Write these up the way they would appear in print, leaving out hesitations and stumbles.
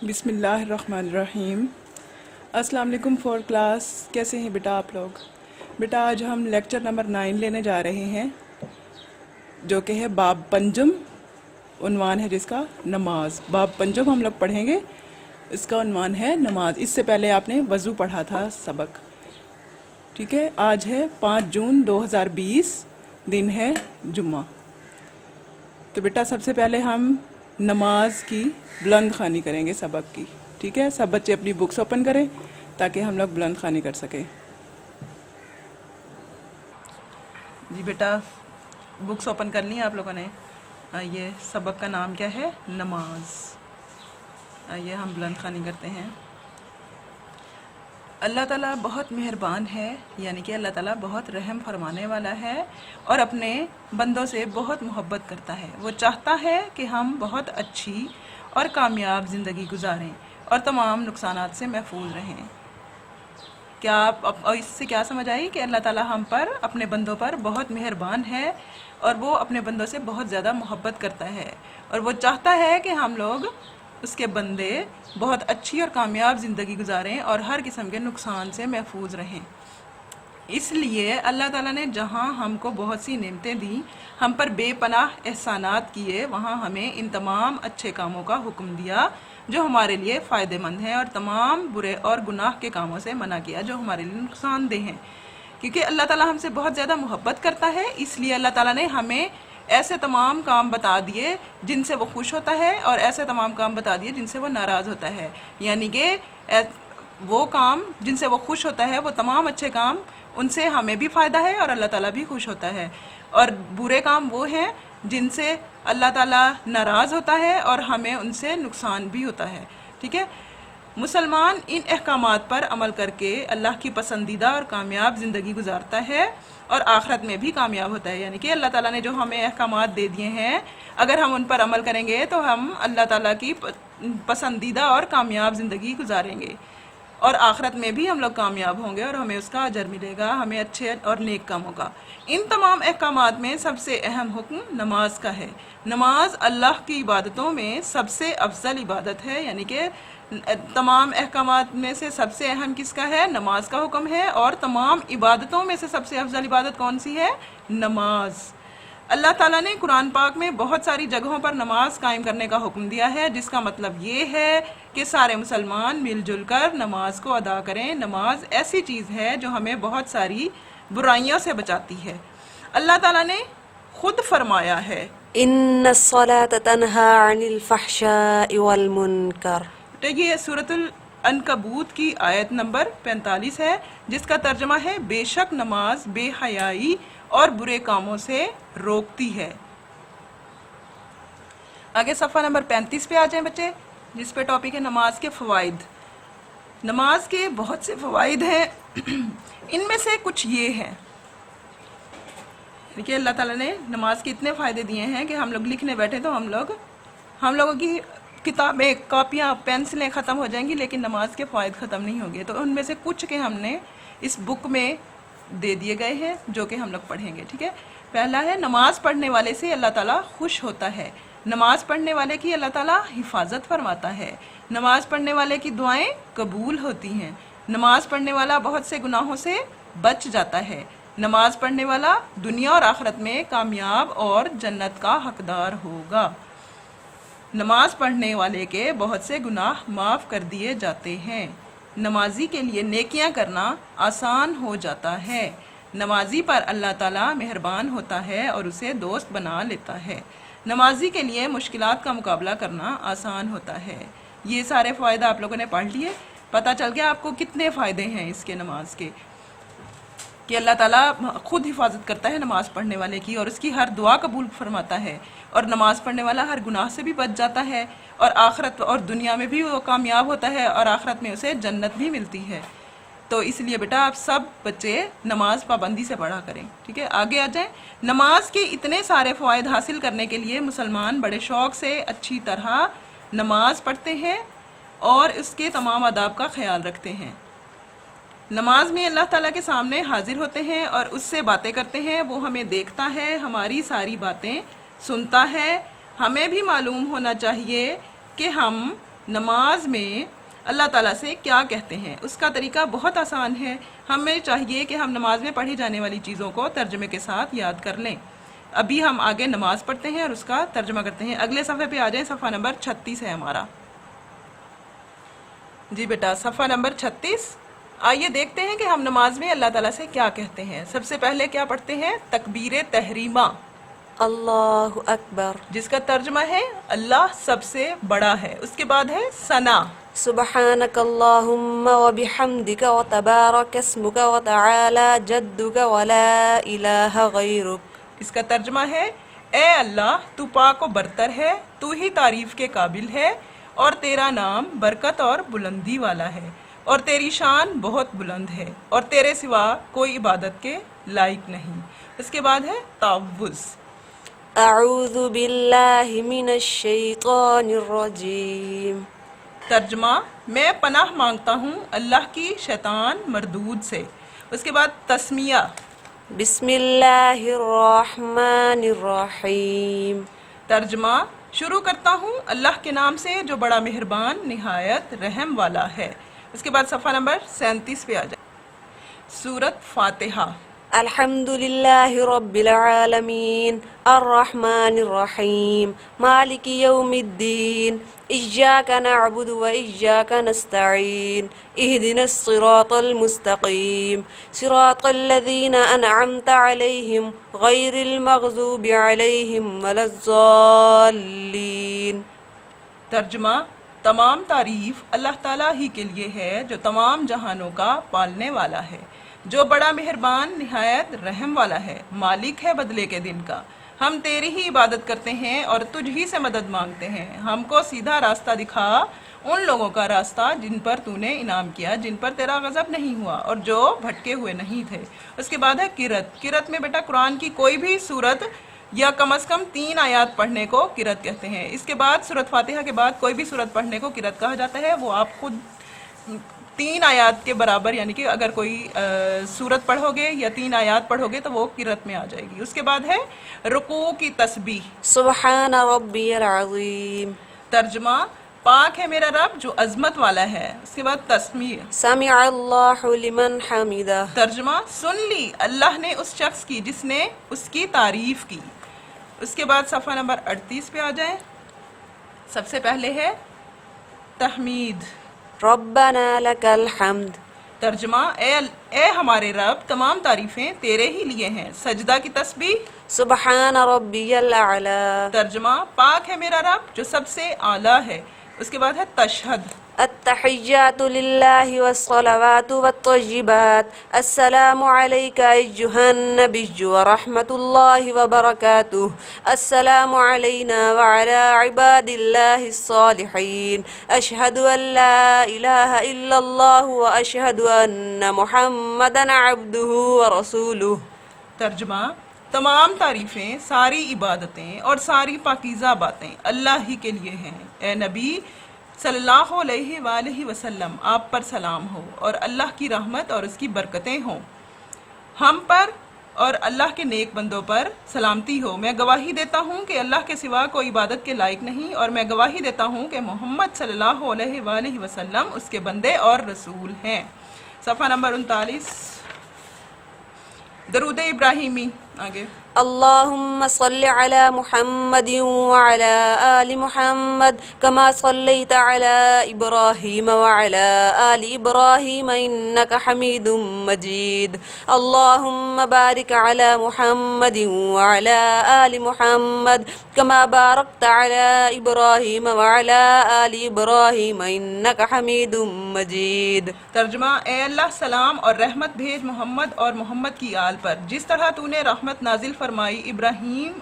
بسم اللہ الرحمن الرحیم۔ السلام علیکم فور کلاس، کیسے ہیں بیٹا آپ لوگ؟ بیٹا آج ہم لیکچر نمبر 9 لینے جا رہے ہیں، جو کہ ہے باب پنجم، عنوان ہے جس کا نماز۔ باب پنجم ہم لوگ پڑھیں گے، اس کا عنوان ہے نماز۔ اس سے پہلے آپ نے وضو پڑھا تھا سبق، ٹھیک ہے؟ آج ہے 5 جون 2020، دن ہے جمعہ۔ تو بیٹا سب سے پہلے ہم نماز کی بلند خوانی کریں گے سبق کی، ٹھیک ہے؟ سب بچے اپنی بکس اوپن کریں تاکہ ہم لوگ بلند خوانی کر سکیں۔ جی بیٹا بکس اوپن کر لی آپ لوگوں نے؟ آئیے، سبق کا نام کیا ہے؟ نماز۔ آئیے ہم بلند خوانی کرتے ہیں۔ اللہ تعالیٰ بہت مہربان ہے، یعنی کہ اللہ تعالیٰ بہت رحم فرمانے والا ہے اور اپنے بندوں سے بہت محبت کرتا ہے۔ وہ چاہتا ہے کہ ہم بہت اچھی اور کامیاب زندگی گزاریں اور تمام نقصانات سے محفوظ رہیں۔ کیا آپ اس سے کیا سمجھ آئی کہ اللہ تعالیٰ ہم پر، اپنے بندوں پر بہت مہربان ہے اور وہ اپنے بندوں سے بہت زیادہ محبت کرتا ہے، اور وہ چاہتا ہے کہ ہم لوگ اس کے بندے بہت اچھی اور کامیاب زندگی گزاریں اور ہر قسم کے نقصان سے محفوظ رہیں۔ اس لیے اللہ تعالیٰ نے جہاں ہم کو بہت سی نعمتیں دیں، ہم پر بے پناہ احسانات کیے، وہاں ہمیں ان تمام اچھے کاموں کا حکم دیا جو ہمارے لیے فائدہ مند ہیں، اور تمام برے اور گناہ کے کاموں سے منع کیا جو ہمارے لیے نقصان دہ ہیں۔ کیونکہ اللہ تعالیٰ ہم سے بہت زیادہ محبت کرتا ہے، اس لیے اللہ تعالیٰ نے ہمیں ایسے تمام کام بتا دیے جن سے وہ خوش ہوتا ہے، اور ایسے تمام کام بتا دیے جن سے وہ ناراض ہوتا ہے۔ یعنی کہ وہ کام جن سے وہ خوش ہوتا ہے، وہ تمام اچھے کام، ان سے ہمیں بھی فائدہ ہے اور اللہ تعالیٰ بھی خوش ہوتا ہے، اور برے کام وہ ہیں جن سے اللہ تعالیٰ ناراض ہوتا ہے اور ہمیں ان سے نقصان بھی ہوتا ہے، ٹھیک ہے؟ مسلمان ان احکامات پر عمل کر کے اللہ کی پسندیدہ اور کامیاب زندگی گزارتا ہے اور آخرت میں بھی کامیاب ہوتا ہے۔ یعنی کہ اللہ تعالیٰ نے جو ہمیں احکامات دے دیے ہیں، اگر ہم ان پر عمل کریں گے تو ہم اللہ تعالیٰ کی پسندیدہ اور کامیاب زندگی گزاریں گے، اور آخرت میں بھی ہم لوگ کامیاب ہوں گے اور ہمیں اس کا اجر ملے گا، ہمیں اچھے اور نیک کاموں کا۔ ان تمام احکامات میں سب سے اہم حکم نماز کا ہے۔ نماز اللہ کی عبادتوں میں سب سے افضل عبادت ہے، یعنی کہ تمام احکامات میں سے سب سے اہم کس کا ہے؟ نماز کا حکم ہے، اور تمام عبادتوں میں سے سب سے افضل عبادت کون سی ہے؟ نماز۔ اللہ تعالیٰ نے قرآن پاک میں بہت ساری جگہوں پر نماز قائم کرنے کا حکم دیا ہے، جس کا مطلب یہ ہے کہ سارے مسلمان مل جل کر نماز کو ادا کریں۔ نماز ایسی چیز ہے جو ہمیں بہت ساری برائیوں سے بچاتی ہے۔ اللہ تعالیٰ نے خود فرمایا ہے، ان الصلاة تنہى عن الفحشاء والمنکر۔ تو یہ سورۃ العنکبوت کی آیت نمبر 45 ہے، جس کا ترجمہ ہے بے شک نماز بے حیائی اور برے کاموں سے روکتی ہے۔ آگے صفحہ نمبر 35 پہ آ جائیں بچے، جس پہ ٹاپک ہے نماز کے فوائد۔ نماز کے بہت سے فوائد ہیں، ان میں سے کچھ یہ ہیں کہ اللہ تعالیٰ نے نماز کے اتنے فائدے دیے ہیں کہ ہم لوگ لکھنے بیٹھے تو ہم لوگوں کی کتابیں، کاپیاں، پینسلیں ختم ہو جائیں گی، لیکن نماز کے فوائد ختم نہیں ہوں گے۔ تو ان میں سے کچھ کے ہم نے اس بک میں دے دیے گئے ہیں جو کہ ہم لوگ پڑھیں گے، ٹھیک ہے؟ پہلا ہے، نماز پڑھنے والے سے اللہ تعالیٰ خوش ہوتا ہے۔ نماز پڑھنے والے کی اللہ تعالیٰ حفاظت فرماتا ہے۔ نماز پڑھنے والے کی دعائیں قبول ہوتی ہیں۔ نماز پڑھنے والا بہت سے گناہوں سے بچ جاتا ہے۔ نماز پڑھنے والا دنیا اور آخرت میں کامیاب اور جنت کا حقدار ہوگا۔ نماز پڑھنے والے کے بہت سے گناہ معاف کر دیے جاتے ہیں۔ نمازی کے لیے نیکیاں کرنا آسان ہو جاتا ہے۔ نمازی پر اللہ تعالیٰ مہربان ہوتا ہے اور اسے دوست بنا لیتا ہے۔ نمازی کے لیے مشکلات کا مقابلہ کرنا آسان ہوتا ہے۔ یہ سارے فائدہ آپ لوگوں نے پڑھ لیے، پتہ چل گیا آپ کو کتنے فائدے ہیں اس کے نماز کے، کہ اللہ تعالیٰ خود حفاظت کرتا ہے نماز پڑھنے والے کی، اور اس کی ہر دعا قبول فرماتا ہے، اور نماز پڑھنے والا ہر گناہ سے بھی بچ جاتا ہے، اور آخرت اور دنیا میں بھی وہ کامیاب ہوتا ہے، اور آخرت میں اسے جنت بھی ملتی ہے۔ تو اس لیے بیٹا آپ سب بچے نماز پابندی سے پڑھا کریں، ٹھیک ہے؟ آگے آ جائیں۔ نماز کے اتنے سارے فوائد حاصل کرنے کے لیے مسلمان بڑے شوق سے اچھی طرح نماز پڑھتے ہیں اور اس کے تمام آداب کا خیال رکھتے ہیں۔ نماز میں اللہ تعالیٰ کے سامنے حاضر ہوتے ہیں اور اس سے باتیں کرتے ہیں۔ وہ ہمیں دیکھتا ہے، ہماری ساری باتیں سنتا ہے۔ ہمیں بھی معلوم ہونا چاہیے کہ ہم نماز میں اللہ تعالیٰ سے کیا کہتے ہیں؟ اس کا طریقہ بہت آسان ہے. ہمیں چاہیے کہ ہم نماز میں پڑھی جانے والی چیزوں کو ترجمے کے ساتھ یاد کر لیں. ابھی ہم آگے نماز پڑھتے ہیں اور اس کا ترجمہ کرتے ہیں. اگلے صفحے پہ آ جائیں. صفحہ نمبر 36 ہے ہمارا. جی بیٹا صفحہ نمبر 36. آئیے دیکھتے ہیں کہ ہم نماز میں اللہ تعالیٰ سے کیا کہتے ہیں. سب سے پہلے کیا پڑھتے ہیں؟ تکبیر تحریمہ، اللہ اکبر. جس کا ترجمہ ہے اللہ سب سے بڑا ہے. اس کے بعد ہے ثنا، سبحانک اللہم وبحمدک وتبارک اسمک وتعالی جدک ولا الہ غیرک. اس کا ترجمہ ہے اے اللہ تو پاک و برتر ہے، تو ہی تعریف کے قابل ہے، اور تیرا نام برکت اور بلندی والا ہے، اور تیری شان بہت بلند ہے، اور تیرے سوا کوئی عبادت کے لائق نہیں. اس کے بعد ہے تعوذ. اعوذ باللہ من الشیطان الرجیم. ترجمہ میں پناہ مانگتا ہوں اللہ کی شیطان مردود سے. اس کے بعد تسمیہ. بسم اللہ الرحمن الرحیم. ترجمہ شروع کرتا ہوں اللہ کے نام سے جو بڑا مہربان نہایت رحم والا ہے. اس کے بعد صفحہ نمبر 37 پہ آ جائیں. سورۃ فاتحہ. الحمد للہ رب العالمین الرحمن الرحیم مالک یوم الدین ایاک نعبد و ایاک نستعین اہدنا الصراط المستقیم صراط الذین انعمت علیہم غیر المغضوب علیہم ولا الضالین. ترجمہ تمام تعریف اللہ تعالیٰ ہی کے لیے ہے جو تمام جہانوں کا پالنے والا ہے، جو بڑا مہربان نہایت رحم والا ہے، مالک ہے بدلے کے دن کا. ہم تیری ہی عبادت کرتے ہیں اور تجھ ہی سے مدد مانگتے ہیں. ہم کو سیدھا راستہ دکھا، ان لوگوں کا راستہ جن پر تو نے انعام کیا، جن پر تیرا غضب نہیں ہوا اور جو بھٹکے ہوئے نہیں تھے. اس کے بعد ہے قرأت. قرأت میں بیٹا قرآن کی کوئی بھی سورت یا کم از کم 3 آیات پڑھنے کو قرأت کہتے ہیں. اس کے بعد سورۃ فاتحہ کے بعد کوئی بھی سورت پڑھنے کو قرأت کہا جاتا ہے. وہ آپ خود 3 آیات کے برابر، یعنی کہ اگر کوئی سورت پڑھو گے یا 3 آیات پڑھو گے تو وہ قرأت میں آ جائے گی. اس کے بعد ہے رکوع کی تسبیح. سبحان ربی العظیم. ترجمہ پاک ہے میرا رب جو عظمت والا ہے. اس کے بعد تسمیع. سمع اللہ لمن حمدہ. ترجمہ سن لی اللہ نے اس شخص کی جس نے اس کی تعریف کی. اس کے بعد صفحہ نمبر 38 پہ آ جائیں. سب سے پہلے ہے تحمید. ربنا لک الحمد. ترجمہ اے ہمارے رب تمام تعریفیں تیرے ہی لیے ہیں. سجدہ کی تسبیح. سبحان ربی الاعلی. ترجمہ پاک ہے میرا رب جو سب سے اعلیٰ ہے. اس کے بعد ہے تشہد. التحیات للہ والصلوات والطیبات. السلام علیک ایہا النبی ورحمۃ اللہ وبرکاتہ. السلام علینا وعلی عباد اللہ الصالحین. اشہد ان لا الہ الا اللہ واشہد ان محمدا عبدہ ورسولہ. ترجمہ تمام تعریفیں، ساری عبادتیں اور ساری پاکیزہ باتیں اللہ ہی کے لیے ہیں. اے نبی صلی اللہ علیہ وآلہ وسلم آپ پر سلام ہو اور اللہ کی رحمت اور اس کی برکتیں ہوں. ہم پر اور اللہ کے نیک بندوں پر سلامتی ہو. میں گواہی دیتا ہوں کہ اللہ کے سوا کوئی عبادت کے لائق نہیں، اور میں گواہی دیتا ہوں کہ محمد صلی اللہ علیہ وآلہ وسلم اس کے بندے اور رسول ہیں. صفحہ نمبر 39. درود ابراہیمی. آگے. اللهم صل على محمد وعلى آل محمد كما صليت على إبراهيم وعلى آل إبراهيم إنك حميد مجيد. اللهم بارك على محمد وعلى آل محمد كما باركت على إبراهيم وعلى آل إبراهيم إنك حميد مجيد. ترجمہ اے اللہ سلام اور رحمت بھیج محمد اور محمد کی آل پر جس طرح تو نے رحمت نازل فرمائی ابراہیم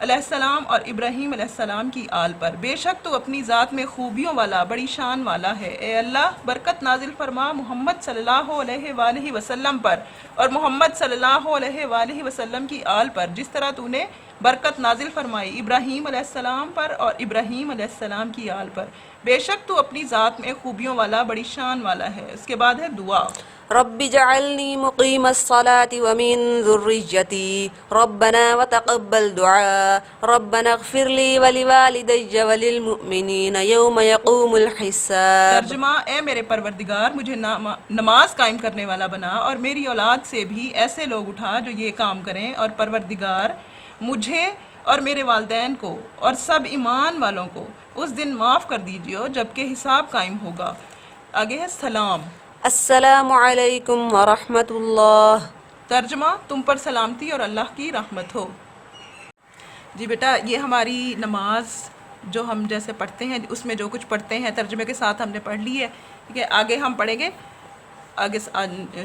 علیہ السلام اور ابراہیم علیہ السلام کی آل پر. بے شک تو اپنی ذات میں خوبیوں والا بڑی شان والا ہے. اے اللہ برکت نازل فرما محمد صلی اللہ علیہ وآلہ وسلم پر اور محمد صلی اللہ علیہ وآلہ وسلم کی آل پر جس طرح تو نے برکت نازل فرمائی ابراہیم علیہ السلام پر اور ابراہیم علیہ السلام کی آل پر، بے شک تو اپنی ذات میں خوبیوں والا بڑی شان والا ہے۔ اس کے بعد ہے دعا، رب اجعلني مقيم الصلاة ومن ذريتي ربنا وتقبل دعاء ربنا اغفر لي ولوالدي وللمؤمنين يوم يقوم الحساب۔ ترجمہ، اے میرے پروردگار مجھے نماز قائم کرنے والا بنا اور میری اولاد سے بھی ایسے لوگ اٹھا جو یہ کام کریں، اور پروردگار مجھے اور میرے والدین کو اور سب ایمان والوں کو اس دن معاف کر دیجیے جبکہ حساب قائم ہوگا۔ آگے ہے سلام، السلام علیکم ورحمۃ اللہ۔ ترجمہ، تم پر سلامتی اور اللہ کی رحمت ہو۔ جی بیٹا، یہ ہماری نماز جو ہم جیسے پڑھتے ہیں، اس میں جو کچھ پڑھتے ہیں ترجمے کے ساتھ ہم نے پڑھ لی ہے، ٹھیک ہے۔ آگے ہم پڑھیں گے، آگے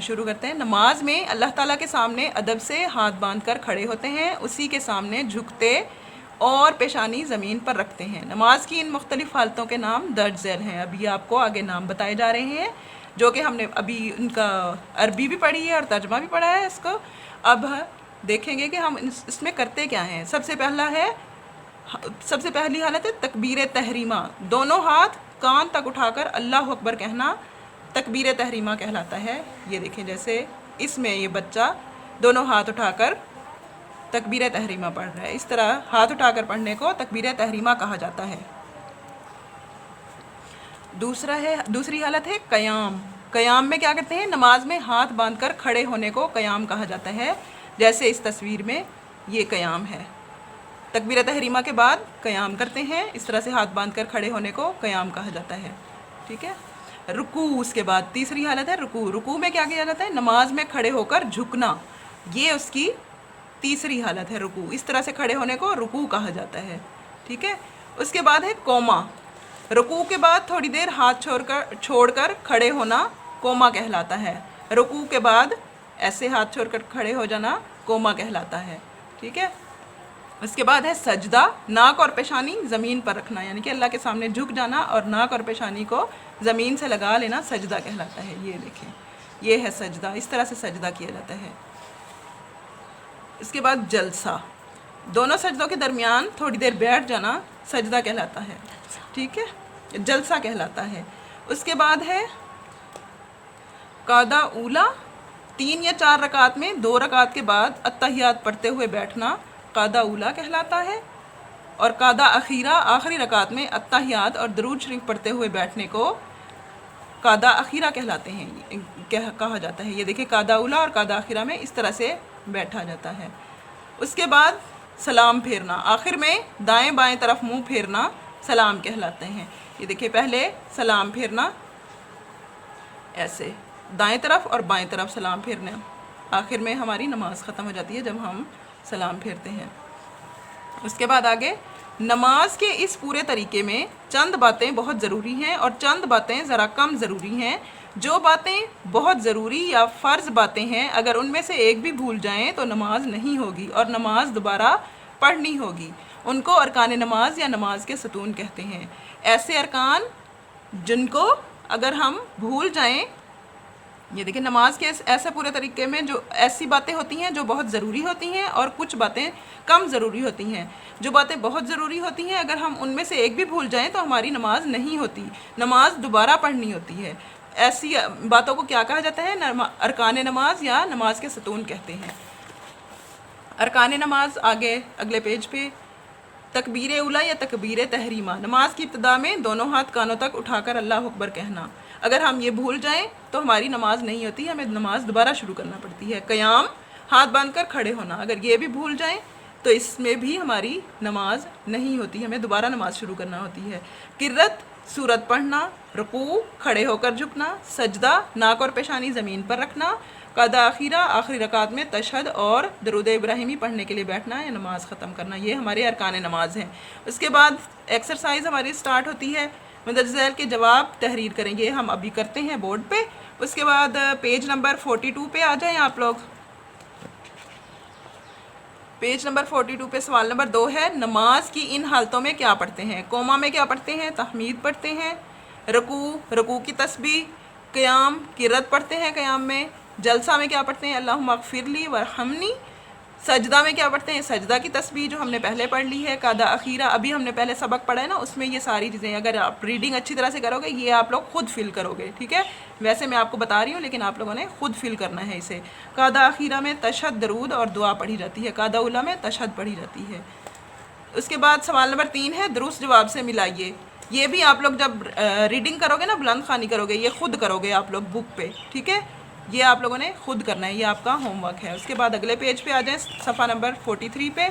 شروع کرتے ہیں۔ نماز میں اللہ تعالیٰ کے سامنے ادب سے ہاتھ باندھ کر کھڑے ہوتے ہیں، اسی کے سامنے جھکتے اور پیشانی زمین پر رکھتے ہیں۔ نماز کی ان مختلف حالتوں کے نام درج ذیل ہیں۔ ابھی آپ کو آگے نام بتائے جا رہے ہیں، جو کہ ہم نے ابھی ان کا عربی بھی پڑھی ہے اور ترجمہ بھی پڑھا ہے اس کو۔ اب دیکھیں گے کہ ہم اس میں کرتے کیا ہیں۔ سب سے پہلی حالت ہے تکبیر تحریمہ، دونوں ہاتھ کان تک اٹھا کر اللہ اکبر کہنا تکبیر تحریمہ کہلاتا ہے۔ یہ دیکھیں، جیسے اس میں یہ بچہ دونوں ہاتھ اٹھا کر تکبیر تحریمہ پڑھ رہا ہے، اس طرح ہاتھ اٹھا کر پڑھنے کو تکبیر تحریمہ کہا جاتا ہے۔ دوسری حالت ہے قیام۔ قیام میں کیا کرتے ہیں؟ نماز میں ہاتھ باندھ کر کھڑے ہونے کو قیام کہا جاتا ہے، جیسے اس تصویر میں یہ قیام ہے۔ تکبیر تحریمہ کے بعد قیام کرتے ہیں، اس طرح سے ہاتھ باندھ کر کھڑے ہونے کو قیام کہا جاتا ہے، ٹھیک ہے۔ رکوع، اس کے بعد تیسری حالت ہے رکوع۔ رکوع میں کیا کیا جاتا ہے؟ نماز میں کھڑے ہو کر جھکنا، یہ اس کی تیسری حالت ہے رکوع۔ اس طرح سے کھڑے ہونے کو رکوع کہا جاتا ہے، ٹھیک ہے۔ اس کے بعد ہے قوما۔ رکوع کے بعد تھوڑی دیر ہاتھ چھوڑ کر کھڑے ہونا قوما کہلاتا ہے۔ رکوع کے بعد ایسے ہاتھ چھوڑ کر کھڑے ہو جانا قوما کہلاتا ہے، ٹھیک ہے۔ اس کے بعد ہے سجدہ، ناک اور پیشانی زمین پر رکھنا، یعنی کہ اللہ کے سامنے جھک جانا اور ناک اور پیشانی کو زمین سے لگا لینا سجدہ کہلاتا ہے۔ یہ دیکھیں، یہ ہے سجدہ، اس طرح سے سجدہ کیا جاتا ہے۔ اس کے بعد جلسہ، دونوں سجدوں کے درمیان تھوڑی دیر بیٹھ جانا سجدہ کہلاتا ہے، ٹھیک ہے، جلسہ کہلاتا ہے۔ اس کے بعد ہے قعدہ اولا، 3 یا 4 رکعت میں 2 رکعت کے بعد اتحیات پڑھتے ہوئے بیٹھنا قعدہ اولا کہلاتا ہے، اور قعدہ اخیرہ، آخری رکعت میں اتحیات اور درود شریف پڑھتے ہوئے بیٹھنے کو قعدہ اخیرہ کہلاتے ہیں، کہا جاتا ہے۔ یہ دیکھیں، قعدہ اولا اور قعدہ اخیرہ میں اس طرح سے بیٹھا جاتا ہے۔ اس کے بعد سلام پھیرنا، آخر میں دائیں بائیں طرف منہ پھیرنا سلام کہلاتے ہیں۔ یہ دیکھیں، پہلے سلام پھیرنا ایسے دائیں طرف اور بائیں طرف سلام پھیرنا، آخر میں ہماری نماز ختم ہو جاتی ہے جب ہم سلام پھیرتے ہیں۔ اس کے بعد آگے، نماز کے اس پورے طریقے میں چند باتیں بہت ضروری ہیں اور چند باتیں ذرا کم ضروری ہیں۔ جو باتیں بہت ضروری یا فرض باتیں ہیں، اگر ان میں سے ایک بھی بھول جائیں تو نماز نہیں ہوگی اور نماز دوبارہ پڑھنی ہوگی۔ ان کو ارکان نماز یا نماز کے ستون کہتے ہیں۔ ایسے ارکان جن کو اگر ہم بھول جائیں، یہ دیکھیں، نماز کے ایسے پورے طریقے میں جو ایسی باتیں ہوتی ہیں جو بہت ضروری ہوتی ہیں اور کچھ باتیں کم ضروری ہوتی ہیں۔ جو باتیں بہت ضروری ہوتی ہیں، اگر ہم ان میں سے ایک بھی بھول جائیں تو ہماری نماز نہیں ہوتی، نماز دوبارہ پڑھنی ہوتی ہے۔ ایسی باتوں کو کیا کہا جاتا ہے؟ ارکان نماز یا نماز کے ستون کہتے ہیں۔ ارکان نماز آگے اگلے پیج پہ، تکبیر اولا یا تکبیر تحریمہ، نماز کی ابتدا میں دونوں ہاتھ کانوں تک اٹھا کر اللہ اکبر کہنا۔ اگر ہم یہ بھول جائیں تو ہماری نماز نہیں ہوتی، ہمیں نماز دوبارہ شروع کرنا پڑتی ہے۔ قیام، ہاتھ باندھ کر کھڑے ہونا، اگر یہ بھی بھول جائیں تو اس میں بھی ہماری نماز نہیں ہوتی، ہمیں دوبارہ نماز شروع کرنا ہوتی ہے۔ قرات، سورت پڑھنا، رکوع، کھڑے ہو کر جھکنا، سجدہ، ناک اور پیشانی زمین پر رکھنا، قعدہ اخیرہ، آخری رکعت میں تشہد اور درود ابراہیمی پڑھنے کے لیے بیٹھنا یا نماز ختم کرنا، یہ ہمارے ارکان نماز ہیں۔ اس کے بعد ایکسرسائز ہماری سٹارٹ ہوتی ہے، مندرجہ ذیل کے جواب تحریر کریں گے، ہم ابھی کرتے ہیں بورڈ پہ۔ اس کے بعد پیج نمبر 42 پہ آ جائیں آپ لوگ۔ پیج نمبر 42 پہ سوال نمبر 2 ہے، نماز کی ان حالتوں میں کیا پڑھتے ہیں؟ قوما میں کیا پڑھتے ہیں؟ تحمید پڑھتے ہیں۔ رکوع کی تسبیح۔ قیام، قرات پڑھتے ہیں قیام میں۔ جلسہ میں کیا پڑھتے ہیں؟ اللہم اغفر لی ورحمنی۔ سجدہ میں کیا پڑھتے ہیں؟ سجدہ کی تسبیح جو ہم نے پہلے پڑھ لی ہے، قادا اخیرہ ابھی ہم نے پہلے سبق پڑھا ہے نا، اس میں یہ ساری چیزیں اگر آپ ریڈنگ اچھی طرح سے کرو گے یہ آپ لوگ خود فل کرو گے، ٹھیک ہے؟ ویسے میں آپ کو بتا رہی ہوں لیکن آپ لوگوں نے خود فل کرنا ہے اسے۔ قادا اخیرہ میں تشہد، درود اور دعا پڑھی جاتی ہے، قادا اولیٰ میں تشہد پڑھی جاتی ہے۔ اس کے بعد سوال نمبر 3 ہے درست جواب سے ملائیے۔ یہ بھی آپ لوگ جب ریڈنگ کرو گے نا، بلند خوانی کرو گے، یہ خود کرو گے آپ لوگ بک پہ، ٹھیک ہے؟ یہ آپ لوگوں نے خود کرنا ہے، یہ آپ کا ہوم ورک ہے۔ اس کے بعد اگلے پیج پہ آ جائیں، صفحہ نمبر 43 پہ۔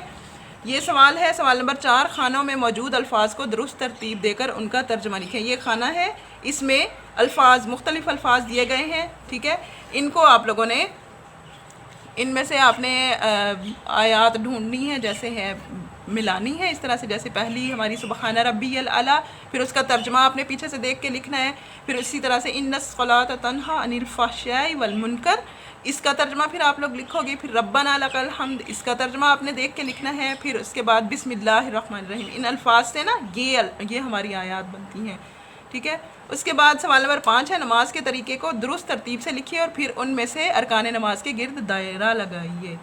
یہ سوال ہے، سوال نمبر 4، خانوں میں موجود الفاظ کو درست ترتیب دے کر ان کا ترجمہ لکھیں۔ یہ خانہ ہے، اس میں الفاظ، مختلف الفاظ دیے گئے ہیں، ٹھیک ہے؟ ان کو آپ لوگوں نے، ان میں سے آپ نے آیات ڈھونڈنی ہے، جیسے ہے ملانی ہے اس طرح سے، جیسے پہلی ہماری سبحان ربی الاعلیٰ، پھر اس کا ترجمہ آپ نے پیچھے سے دیکھ کے لکھنا ہے، پھر اسی طرح سے ان الصلاۃ تنہی عن الفحشاء والمنکر، اس کا ترجمہ پھر آپ لوگ لکھو گے، پھر ربنا لک الحمد، اس کا ترجمہ آپ نے دیکھ کے لکھنا ہے، پھر اس کے بعد بسم اللہ الرحمن الرحیم۔ ان الفاظ سے نا یہ ہماری آیات بنتی ہیں، ٹھیک ہے؟ اس کے بعد سوال نمبر 5 ہے، نماز کے طریقے کو درست ترتیب سے لکھیے اور پھر ان میں سے ارکان نماز کے گرد دائرہ لگائیے۔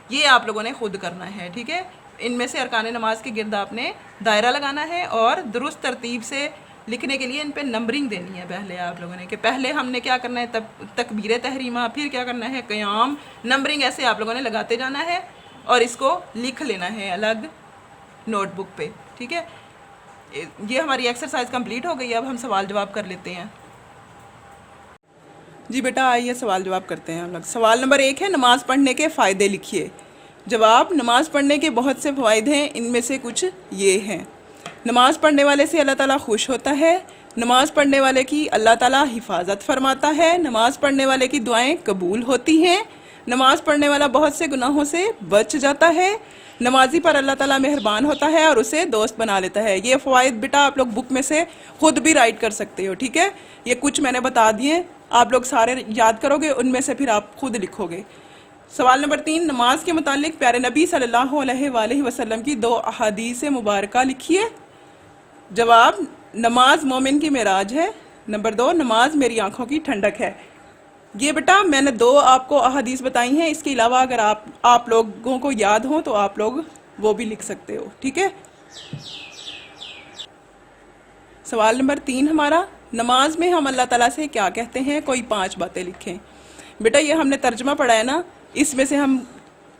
یہ آپ لوگوں نے خود کرنا ہے، ٹھیک ہے؟ ان میں سے ارکان نماز کے گرد آپ نے دائرہ لگانا ہے اور درست ترتیب سے لکھنے کے لیے ان پہ نمبرنگ دینی ہے پہلے آپ لوگوں نے، کہ پہلے ہم نے کیا کرنا ہے، تکبیر تحریمہ، پھر کیا کرنا ہے قیام، نمبرنگ ایسے آپ لوگوں نے لگاتے جانا ہے اور اس کو لکھ لینا ہے الگ نوٹ بک پہ، ٹھیک ہے؟ یہ ہماری ایکسرسائز کمپلیٹ ہو گئی، اب ہم سوال جواب کر لیتے ہیں۔ جی بیٹا آئیے سوال جواب کرتے ہیں ہم لوگ۔ سوال نمبر 1 ہے، نماز پڑھنے کے فائدے لکھیے۔ جواب، نماز پڑھنے کے بہت سے فوائد ہیں، ان میں سے کچھ یہ ہیں۔ نماز پڑھنے والے سے اللہ تعالیٰ خوش ہوتا ہے، نماز پڑھنے والے کی اللہ تعالیٰ حفاظت فرماتا ہے، نماز پڑھنے والے کی دعائیں قبول ہوتی ہیں، نماز پڑھنے والا بہت سے گناہوں سے بچ جاتا ہے، نمازی پر اللہ تعالیٰ مہربان ہوتا ہے اور اسے دوست بنا لیتا ہے۔ یہ فوائد بیٹا آپ لوگ بک میں سے خود بھی رائٹ کر سکتے ہو، ٹھیک ہے؟ یہ کچھ میں نے بتا دیے، آپ لوگ سارے یاد کرو گے، ان میں سے پھر آپ خود لکھو گے۔ سوال نمبر 3، نماز کے متعلق پیارے نبی صلی اللہ علیہ وآلہ وسلم کی 2 احادیث مبارکہ لکھیے۔ جواب، نماز مومن کی معراج ہے۔ نمبر 2، نماز میری آنکھوں کی ٹھنڈک ہے۔ یہ بیٹا میں نے 2 آپ کو احادیث بتائی ہیں، اس کے علاوہ اگر آپ لوگوں کو یاد ہوں تو آپ لوگ وہ بھی لکھ سکتے ہو، ٹھیک ہے؟ سوال نمبر 3 ہمارا، نماز میں ہم اللہ تعالیٰ سے کیا کہتے ہیں؟ کوئی 5 باتیں لکھیں۔ بیٹا یہ ہم نے ترجمہ پڑھا ہے نا، اس میں سے ہم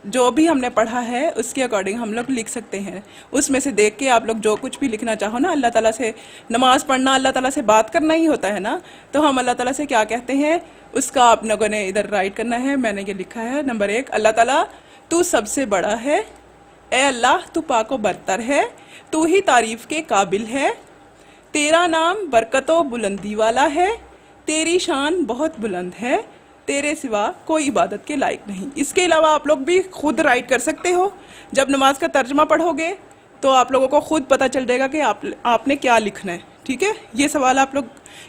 جو بھی ہم نے پڑھا ہے اس کے اکارڈنگ ہم لوگ لکھ سکتے ہیں، اس میں سے دیکھ کے آپ لوگ جو کچھ بھی لکھنا چاہو نا، اللہ تعالیٰ سے نماز پڑھنا اللہ تعالیٰ سے بات کرنا ہی ہوتا ہے نا، تو ہم اللہ تعالیٰ سے کیا کہتے ہیں اس کا آپ لوگوں نے ادھر رائٹ کرنا ہے۔ میں نے یہ لکھا ہے، نمبر 1، اللہ تعالیٰ تو سب سے بڑا ہے، اے اللہ تو پاک و برتر ہے، تو ہی تعریف کے قابل ہے، تیرا نام برکت و بلندی والا ہے، تیری شان بہت بلند ہے، تیرے سوا کوئی عبادت کے لائق نہیں۔ اس کے علاوہ آپ لوگ بھی خود رائٹ کر سکتے ہو، جب نماز کا ترجمہ پڑھو گے تو آپ لوگوں کو خود پتہ چل جائے گا کہ آپ نے کیا لکھنا ہے، ٹھیک ہے؟ یہ سوال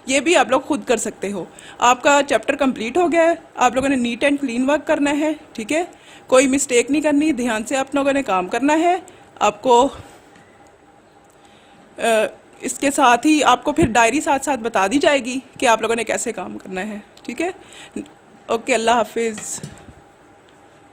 یہ بھی آپ لوگ خود کر سکتے ہو۔ آپ کا چیپٹر کمپلیٹ ہو گیا ہے، آپ لوگوں نے نیٹ اینڈ کلین ورک کرنا ہے، ٹھیک ہے؟ کوئی مسٹیک نہیں کرنی، دھیان سے آپ لوگوں نے کام کرنا ہے۔ آپ کو اس کے ساتھ ہی آپ کو پھر ڈائری ساتھ ساتھ بتا دی جائے گی کہ آپ لوگوں نے کیسے کام کرنا ہے، ٹھیک ہے؟ اوکے، اللہ حافظ۔